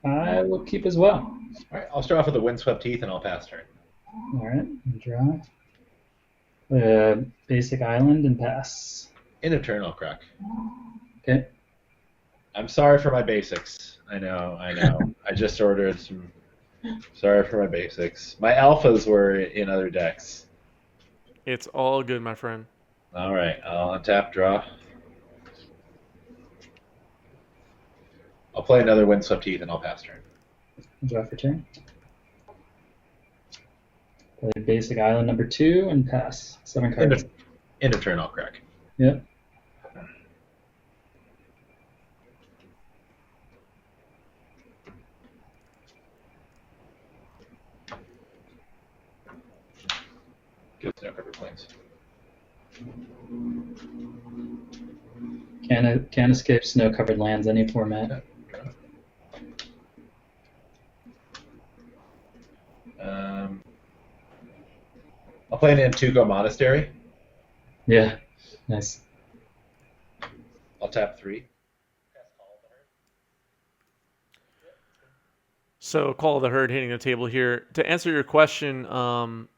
I will keep as well. All right, I'll start off with a Windswept Heath and I'll pass turn. All right, draw. Basic island and pass. End of turn, I'll crack. Okay. I'm sorry for my basics. I know. I just ordered some. Sorry for my basics. My alphas were in other decks. It's all good, my friend. All right, I'll untap, draw. I'll play another Windswept Heath and I'll pass turn. Draw for turn. Play basic island number 2 and pass. 7 cards. End of turn, I'll crack. Yep. Give no cover planes. Can't escape snow-covered lands any format. I'll play an Antuco Monastery. Yeah, nice. I'll tap 3. So, Call of the Herd hitting the table here. To answer your question,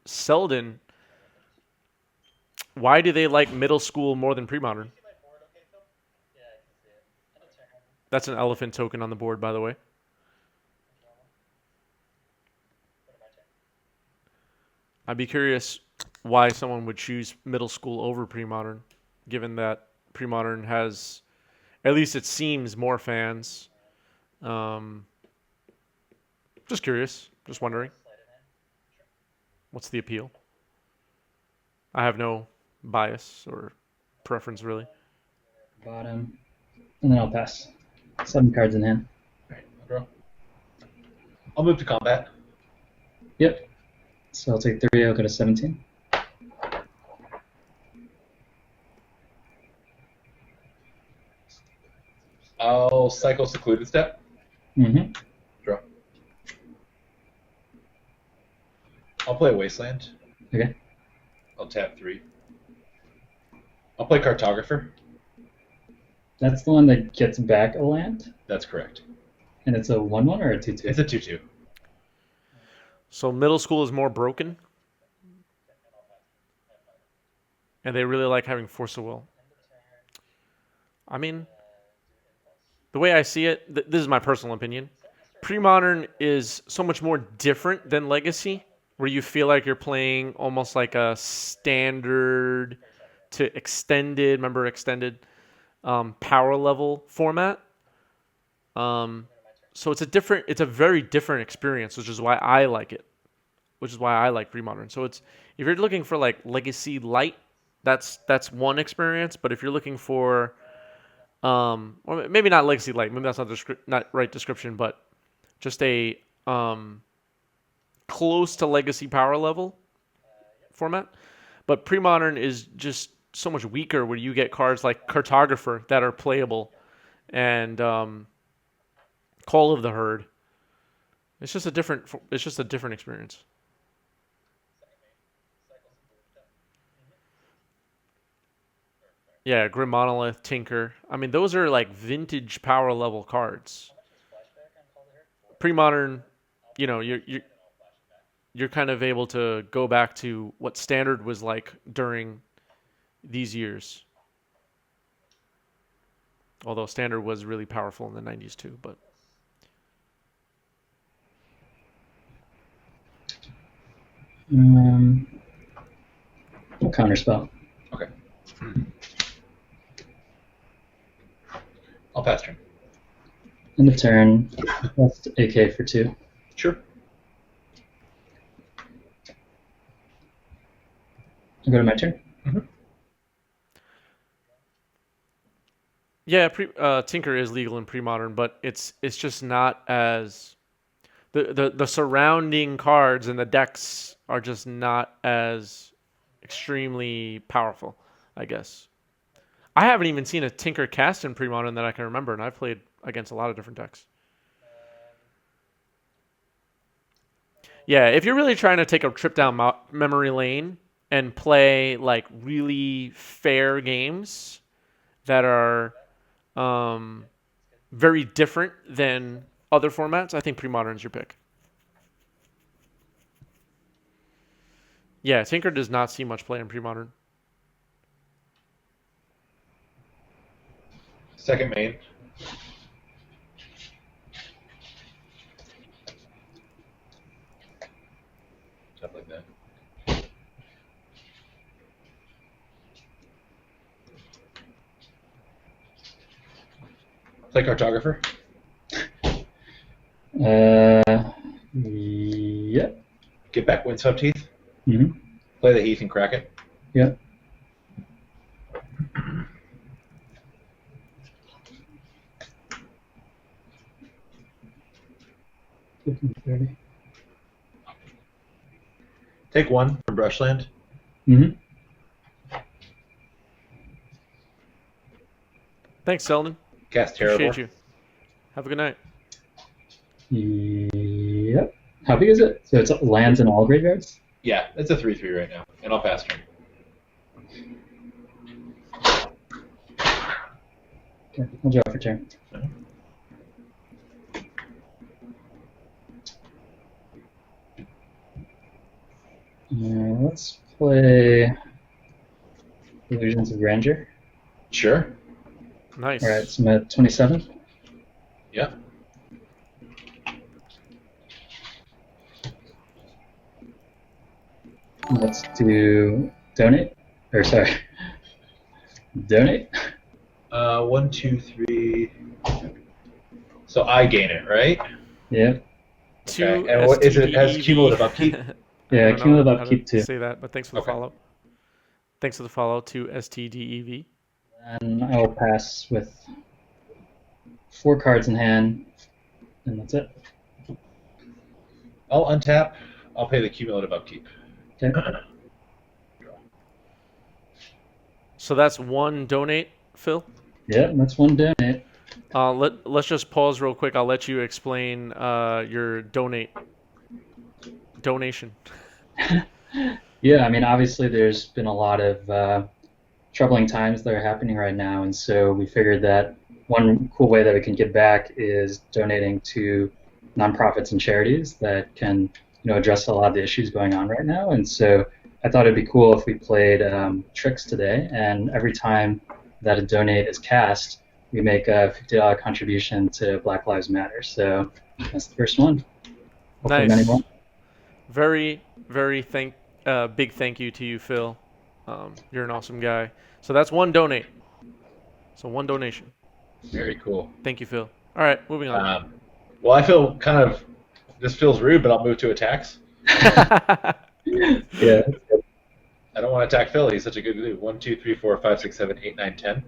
Selden, why do they like middle school more than pre-modern? That's an elephant token on the board, by the way. I'd be curious why someone would choose middle school over pre-modern, given that pre-modern has, at least it seems, more fans. Just curious, just wondering. What's the appeal? I have no bias or preference, really. Bottom. And then I'll pass. 7 cards in hand. All right, I'll draw. I'll move to combat. Yep. So I'll take 3, I'll go to 17. I'll cycle Secluded Step. Mm-hmm. Draw. I'll play Wasteland. Okay. I'll tap 3. I'll play Cartographer. That's the one that gets back a land? That's correct. And it's a 1/1 or a 2/2? It's a 2/2. So middle school is more broken, and they really like having Force of Will. I mean, the way I see it, this is my personal opinion. Pre-modern is so much more different than Legacy, where you feel like you're playing almost like a standard to extended, remember extended power level format. So it's a very different experience, which is why I like it, which is why I like pre-modern. So it's, if you're looking for like Legacy Light, that's one experience. But if you're looking for or maybe not Legacy Light, maybe that's not right description, but just a close to Legacy power level format. But pre-modern is just so much weaker, where you get cards like Cartographer that are playable, and Call of the Herd. It's just a different experience. Yeah, Grim Monolith, Tinker. I mean, those are like vintage power level cards. Pre-modern, you know, you're kind of able to go back to what standard was like during these years. Although standard was really powerful in the 90s too, but We'll counterspell. Okay. I'll pass turn. End of turn. Plus AK for 2. Sure. I'll go to my turn. Mm-hmm. yeah, Tinker is legal in pre-modern, but it's just not as the surrounding cards and the decks are just not as extremely powerful, I guess. I haven't even seen a Tinker cast in pre-modern that I can remember, and I've played against a lot of different decks. Yeah, if you're really trying to take a trip down memory lane and play like really fair games that are very different than other formats, I think Premodern's your pick. Yeah, Tinker does not see much play in Premodern. Second main. Stuff like that. Play cartographer. Yep. Get back Windswept Heath. Mm-hmm. Play the Heath and crack it. Yep. $15.30. Take one from Brushland. Mm-hmm. Thanks, Selden. Cast Appreciate Terravore. you. Have a good night. Yep. How big is it? So it's lands in all graveyards? Yeah, it's a 3/3 right now, and I'll pass turn. Okay, I'll draw for turn. Let's play Illusions of Grandeur. Sure. Nice. All right, so I'm at 27. Yeah. Let's do donate. Or sorry, donate. 1, 2, 3. So I gain it, right? Yep. Okay. And what is it? It has cumulative upkeep. Yeah, I don't know cumulative how to upkeep too. say that, but thanks for the Okay. follow. Thanks for the follow to STDEV. And I will pass with 4 cards in hand, and that's it. I'll untap. I'll pay the cumulative upkeep. Okay. So that's one donate, Phil. Yeah, that's one donate. Let's just pause real quick. I'll let you explain your donation. Yeah, I mean, obviously there's been a lot of troubling times that are happening right now, and so we figured that one cool way that we can give back is donating to nonprofits and charities that can, address a lot of the issues going on right now. And so I thought it'd be cool if we played Trix today, and every time that a donate is cast, we make a $50 contribution to Black Lives Matter. So that's the first one. Hopefully many Nice. more. Very, very big thank you to you, Phil. You're an awesome guy. So that's one donate. So one donation. Very cool. Thank you, Phil. All right, moving on. Well, I feel this feels rude, but I'll move to attacks. Yeah. I don't want to attack Phil. He's such a good dude. 1, 2, 3, 4, 5, 6, 7, 8, 9, 10.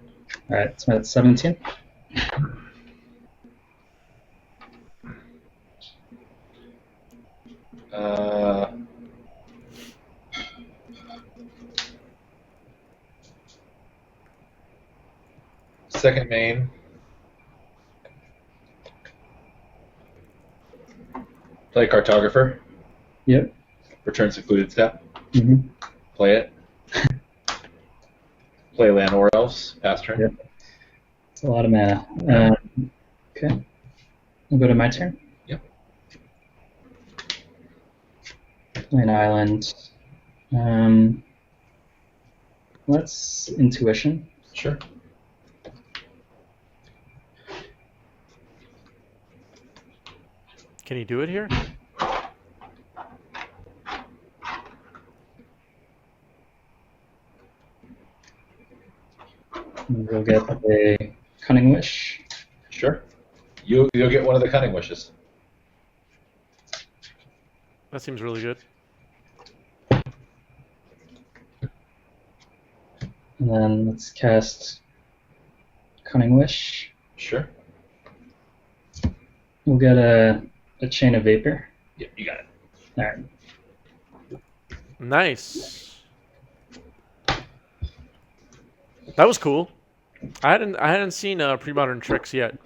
All right, so that's 17. Second main. Play cartographer. Yep. Return secluded step. Mm-hmm. Play it. Play land or elves. Pass turn. Yep. It's a lot of mana. Okay. We'll go to my turn. Yep. Play an island. Let's intuition. Sure. Can you do it here? We'll get a Cunning Wish. Sure. You'll get one of the cunning wishes. That seems really good. And then let's cast Cunning Wish. Sure. We'll get a Chain of Vapor. Yeah, you got it. All right. Nice. That was cool. I hadn't seen Premodern Trix yet.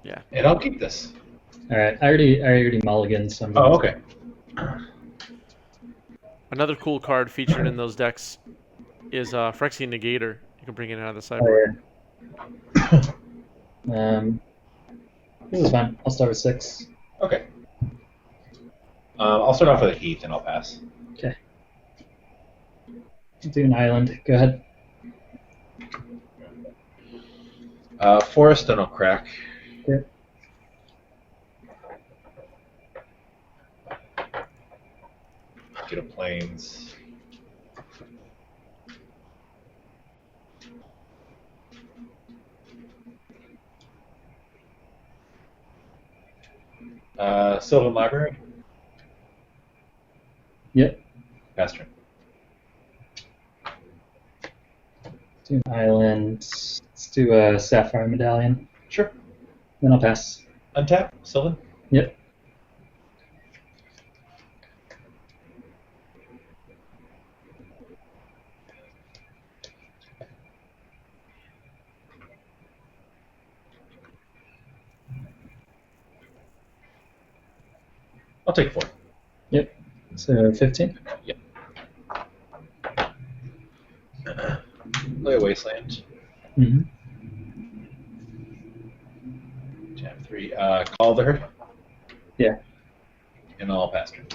Yeah. And I'll keep this. All right. I already mulliganed some. Oh, okay. Another cool card featured in those decks is Phyrexian Negator. You can bring it out of the Oh, sideboard. yeah. This is fine. I'll start with 6. Okay. I'll start off with a Heath, and I'll pass. Okay. Do an island. Go ahead. Forest, then I'll crack. Okay. Get a plains. Sylvan Library. Yep. Pass turn. Do an island. Let's do a Sapphire Medallion. Sure. Then I'll pass. Untap. Sylvan. Yep. I'll take 4. Yep. So 15. Yep. Play a Wasteland. Mm-hmm. Jam 3. Call the herd. Yeah. And I'll pass turn.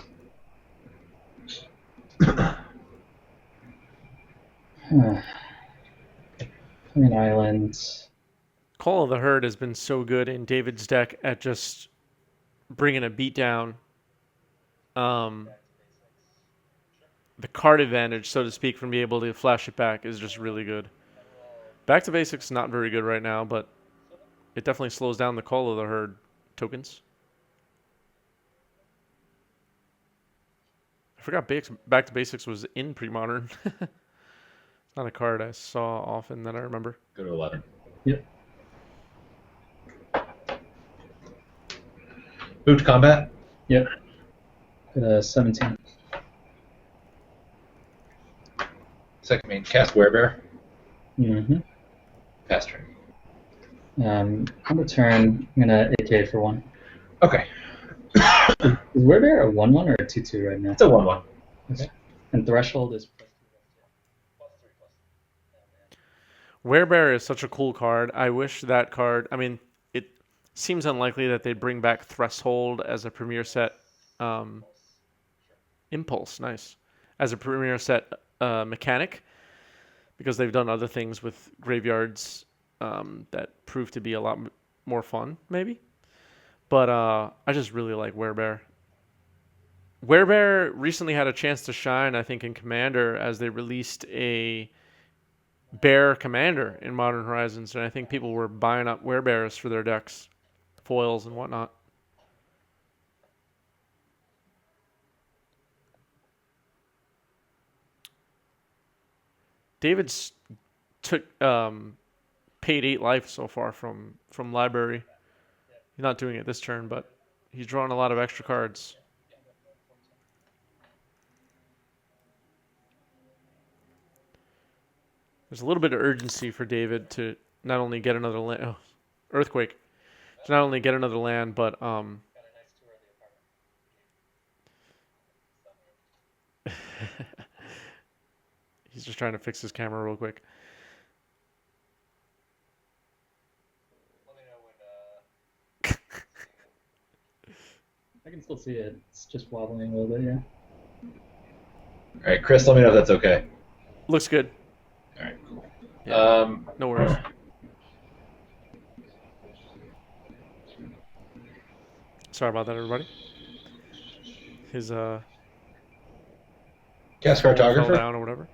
Play an island. Call of the Herd has been so good in David's deck at just bringing a beat down. The card advantage, so to speak, from being able to flash it back is just really good. Back to Basics not very good right now, but it definitely slows down the Call of the Herd tokens. I forgot Back to Basics was in Premodern. It's not a card I saw often that I remember. Go to 11. Yep. Move to combat. Yep. 17. Second main. Cast Werebear. Mm-hmm. Pass turn. On the turn, I'm gonna AK for 1. Okay. Is Werebear a 1/1 or a 2/2 right now? It's a 1/1. Okay. And threshold is. Werebear is such a cool card. I wish that card. I mean, it seems unlikely that they'd bring back Threshold as a premier set. Impulse, nice. As a premier set mechanic, because they've done other things with graveyards that prove to be a lot more fun, maybe. But I just really like Werebear. Werebear recently had a chance to shine, I think, in Commander as they released a Bear Commander in Modern Horizons, and I think people were buying up Werebears for their decks, foils and whatnot. David's took paid 8 life so far from library. He's not doing it this turn, but he's drawing a lot of extra cards. There's a little bit of urgency for David to not only get another land, earthquake, to not only get another land, but he's just trying to fix his camera real quick. I can still see it. It's just wobbling a little bit, yeah. All right, Chris, let me know if that's okay. Looks good. All right, cool. Yeah. No worries. Sorry about that, everybody. His Cast fell Cartographer. down or whatever.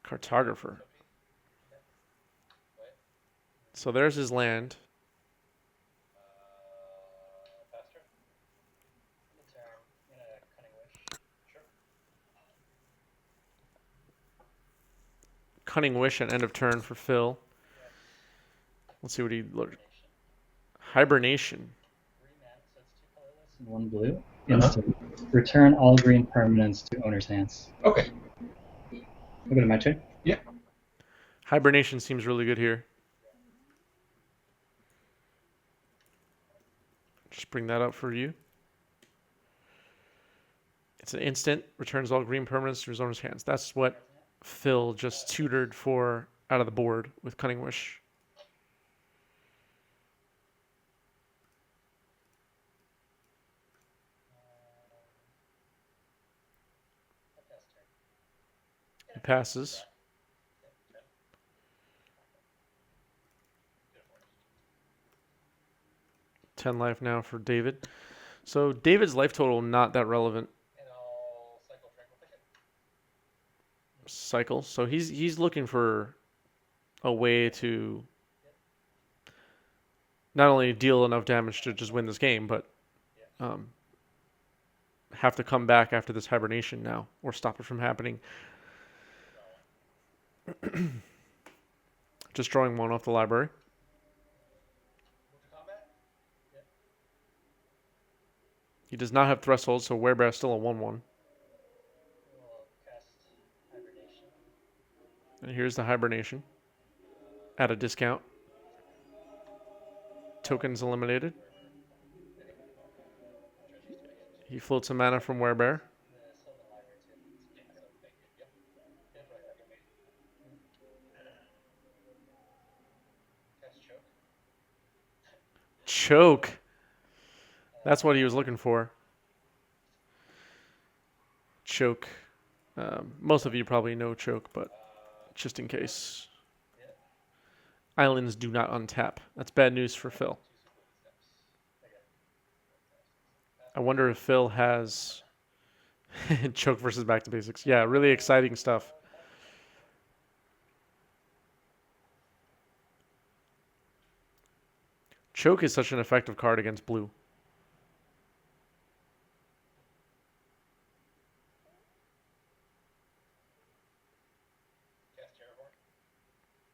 Cartographer. So there's his land. Cunning Wish at end of turn for Phil. Let's see what he looked. Hibernation. 1 blue. Instant. Return all green permanents to owner's hands. Okay. I'll go to my turn. Yeah. Hibernation seems really good here. Just bring that up for you. It's an instant. Returns all green permanents to his owner's hands. That's what Phil just tutored for out of the board with Cunning Wish. He passes. Ten life now for David. So David's life total not that relevant. Cycle. So he's looking for a way to not only deal enough damage to just win this game, but um, have to come back after this hibernation now, or stop it from happening. Just drawing one off the library. He does not have Threshold, so Werebear is still a 1/1. And here's the hibernation at a discount. Tokens eliminated. He floats a mana from Werebear. Choke. That's what he was looking for. Choke. Most of you probably know Choke, but just in case. Islands do not untap. That's bad news for Phil. I wonder if Phil has Choke versus Back to Basics. Yeah, really exciting stuff. Choke is such an effective card against blue.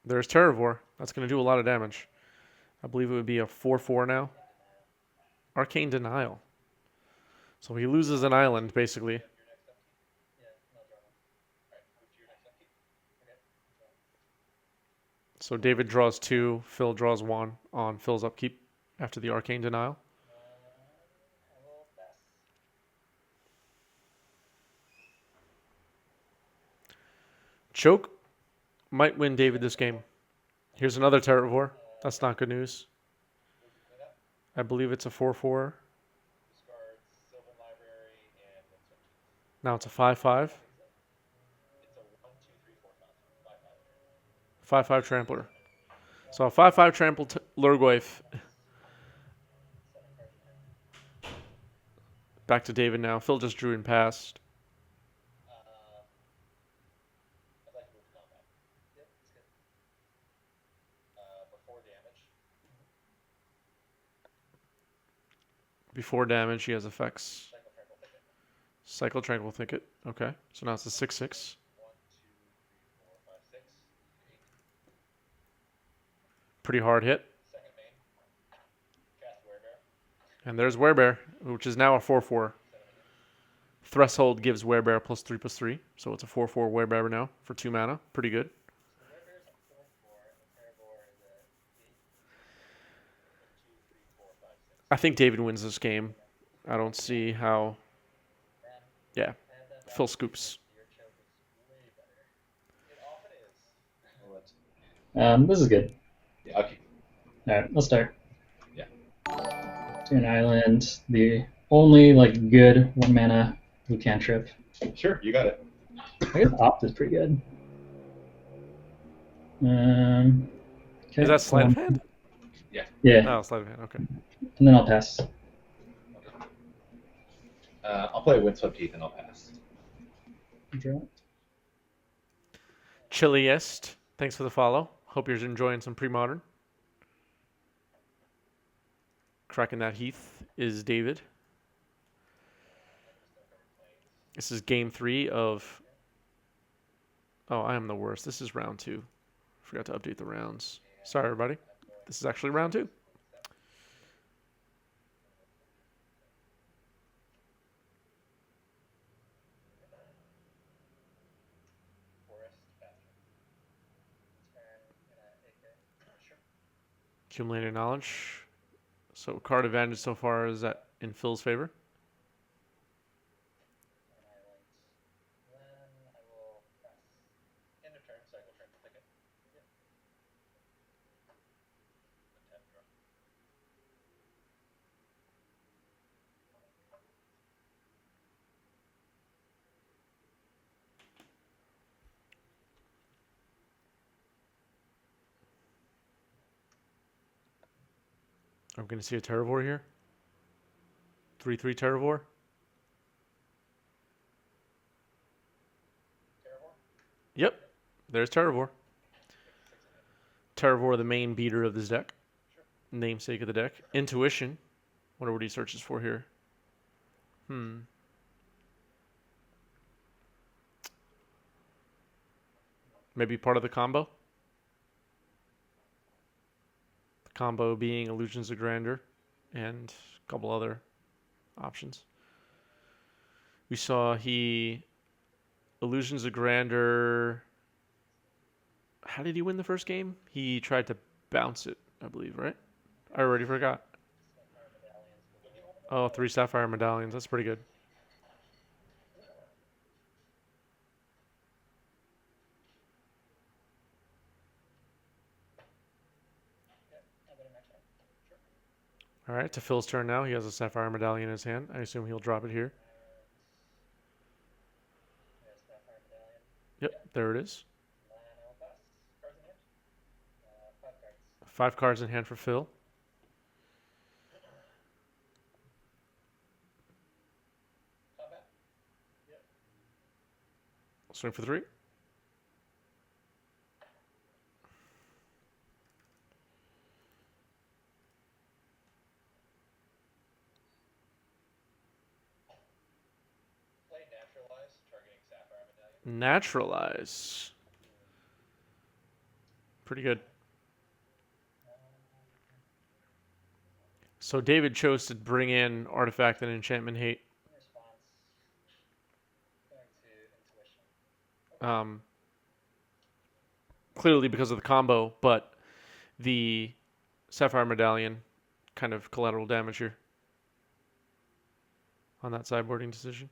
There's Terravore. That's going to do a lot of damage. I believe it would be a 4/4 now. Arcane Denial. So he loses an island, basically. So David draws 2, Phil draws 1 on Phil's upkeep after the Arcane Denial. Choke might win David this game. Here's another Terravore. That's not good news. I believe it's a 4/4. Now it's a 5/5. 5/5 Trampler. So a 5/5 Trample Lurgoyf. Back to David now. Phil just drew and passed. Before damage, he has effects. Cycle Tranquil Thicket. Okay, so now it's a 6/6. Pretty hard hit. And there's Werebear, which is now a 4/4. Threshold gives Werebear +3/+3, so it's a 4/4 Werebear now for 2 mana. Pretty good. I think David wins this game. I don't see how. Yeah, Phil scoops. This is good. Yeah, okay. All right, let's start. Yeah. To an island, the only like good 1 mana blue cantrip. Sure, you got it. I guess Opt is pretty good. Okay, Is that Sleight of Hand? Yeah. Oh, Sleight of Hand, okay. And then I'll pass. I'll play Windswept Heath and I'll pass. Draw. Chilliest, thanks for the follow. Hope you're enjoying some Premodern. Cracking that Heath is David. This is game 3 of... Oh, I am the worst. This is round 2. Forgot to update the rounds. Sorry, everybody. This is actually round 2. Accumulated knowledge. So card advantage so far is that in Phil's favor. I'm going to see a Terravore here. 3/3 Terravore. Yep, there's Terravore. Terravore, the main beater of this deck. Namesake of the deck. Intuition. Wonder what he searches for here. Maybe part of the combo. The combo being Illusions of Grandeur and a couple other options. We saw he Illusions of Grandeur. How did he win the first game? He tried to bounce it, I believe, right? I already forgot. Oh, 3 Sapphire Medallions. That's pretty good. All right, to Phil's turn now. He has a Sapphire Medallion in his hand. I assume he'll drop it here. Yep, there it is. 5 cards in hand for Phil. Swing for 3. Naturalize. Pretty good. So David chose to bring in Artifact and Enchantment Hate. Clearly because of the combo, but the Sapphire Medallion kind of collateral damage here on that sideboarding decision.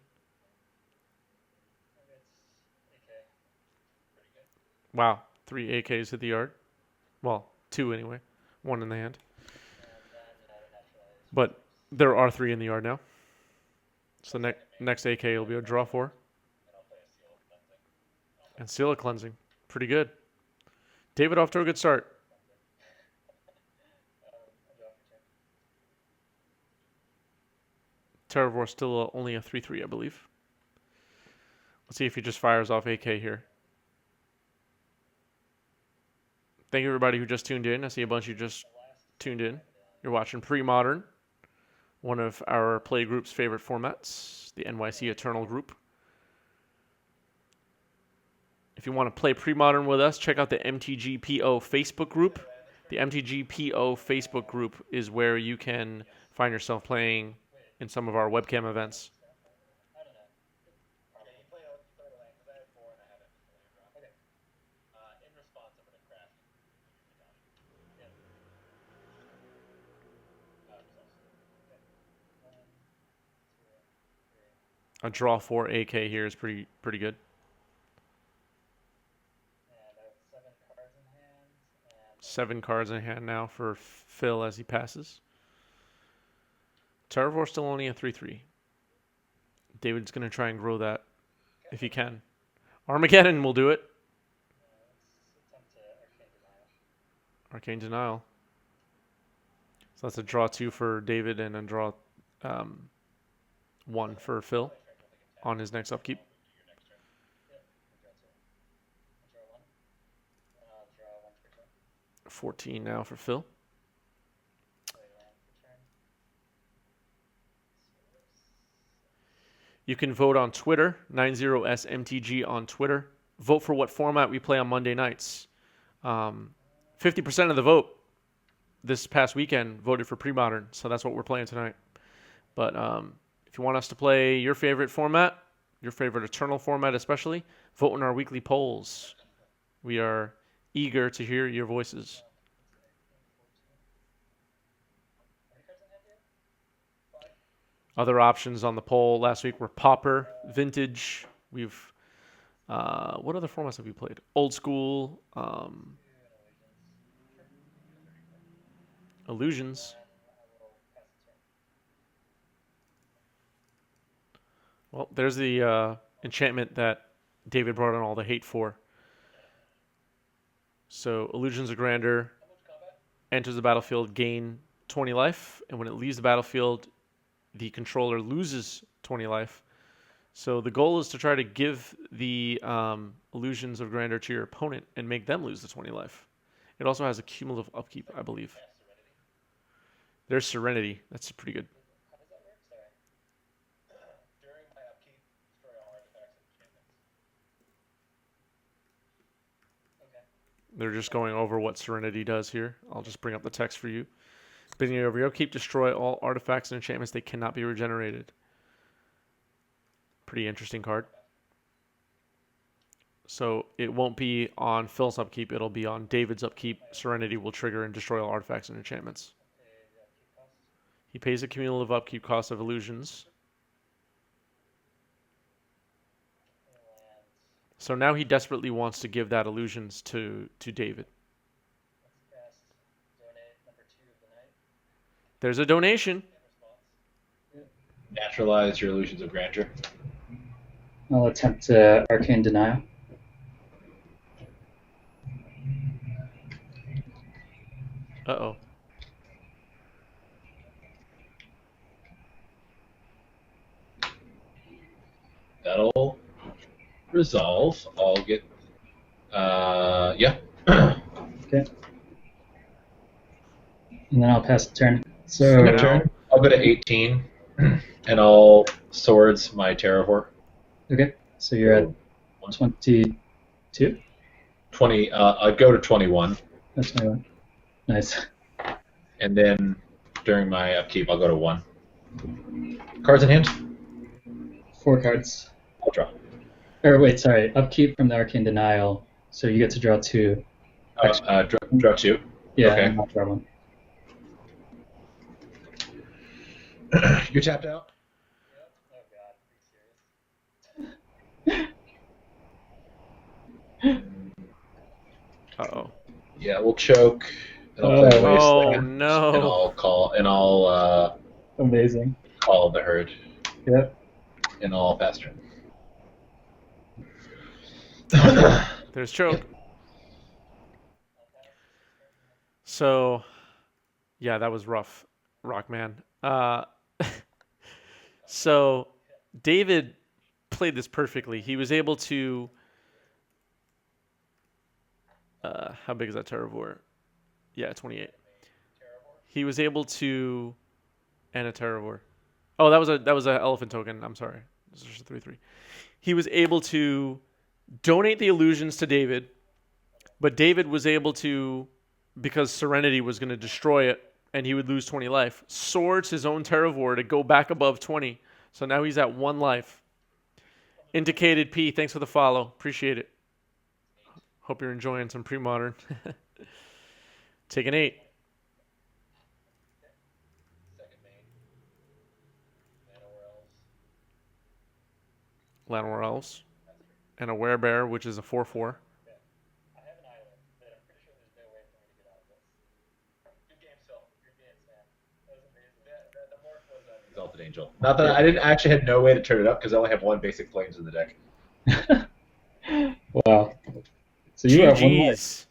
Wow, 3 AKs hit the yard. Well, 2 anyway. 1 in the hand. But there are 3 in the yard now. So next AK will be a draw 4. And Seal of Cleansing. Pretty good. David off to a good start. Terravore still only a 3/3, I believe. Let's see if he just fires off AK here. Thank you everybody who just tuned in. I see a bunch of you just tuned in. You're watching Premodern, one of our play group's favorite formats, the NYC Eternal group. If you want to play Premodern with us, check out the MTGPO Facebook group. The MTGPO Facebook group is where you can find yourself playing in some of our webcam events. A draw 4 AK here is pretty good. Seven cards in hand now for Phil as he passes. Terravore still only a 3/3. David's going to try and grow that if he can. Armageddon will do it. Arcane Denial. So that's a draw 2 for David and a draw 1 for Phil on his next upkeep. 14 now for Phil. You can vote on Twitter, 90SMTG on Twitter. Vote for what format we play on Monday nights. 50% of the vote this past weekend voted for Premodern, so that's what we're playing tonight. But if you want us to play your favorite format, your favorite Eternal format especially, vote in our weekly polls. We are eager to hear your voices. Other options on the poll last week were Pauper, Vintage. We've what other formats have we played? Old School, Illusions. Well, there's the enchantment that David brought on all the hate for. So Illusions of Grandeur enters the battlefield, gain 20 life, and when it leaves the battlefield, the controller loses 20 life. So the goal is to try to give the illusions of grandeur to your opponent and make them lose the 20 life. It also has a cumulative upkeep, I believe. There's Serenity. That's pretty good. They're just going over what Serenity does here. I'll just bring up the text for you. Beginning of your upkeep, destroy all artifacts and enchantments. They cannot be regenerated. Pretty interesting card. So it won't be on Phil's upkeep. It'll be on David's upkeep. Serenity will trigger and destroy all artifacts and enchantments. He pays a cumulative upkeep cost of illusions. So now he desperately wants to give that illusions to David. There's a donation. Naturalize your illusions of grandeur. I'll attempt Arcane Denial. Uh-oh. That'll resolve. I'll get... yeah. Okay. And then I'll pass the turn. So My turn. I'll go to 18, and I'll swords my Terravore. Okay, so you're at 22? 20. I'll go to 21. That's my one. Nice. And then during my upkeep, I'll go to 1. Cards in hand? 4 cards. I'll draw. Or wait, sorry. Upkeep from the Arcane Denial, so you get to draw 2. Draw 2. Yeah, Okay. and I'll draw 1. You're tapped out? Uh-oh. Yeah, we'll choke. And I'll play Oh, Wasteland, no. And I'll Amazing. call the herd. Yep. And I'll pass turn. There's choke. So, yeah, that was rough, Rockman. So, David played this perfectly. He was able to... how big is that Terravore? Yeah, 28. He was able to... And a Terravore. Oh, that was an elephant token. I'm sorry. This is just a 3/3. He was able to donate the illusions to David, but David was able to, because Serenity was going to destroy it and he would lose 20 life, swords his own Terravore to go back above 20. So now he's at 1 life. Indicated P, thanks for the follow. Appreciate it. Hope you're enjoying some Premodern. Take an 8. Llanowar Elves. And a Werebear, which is a 4/4. Exalted Angel. Not that I didn't actually had no way to turn it up because I only have 1 basic Flames in the deck. Wow. So you have 1 more. GG's.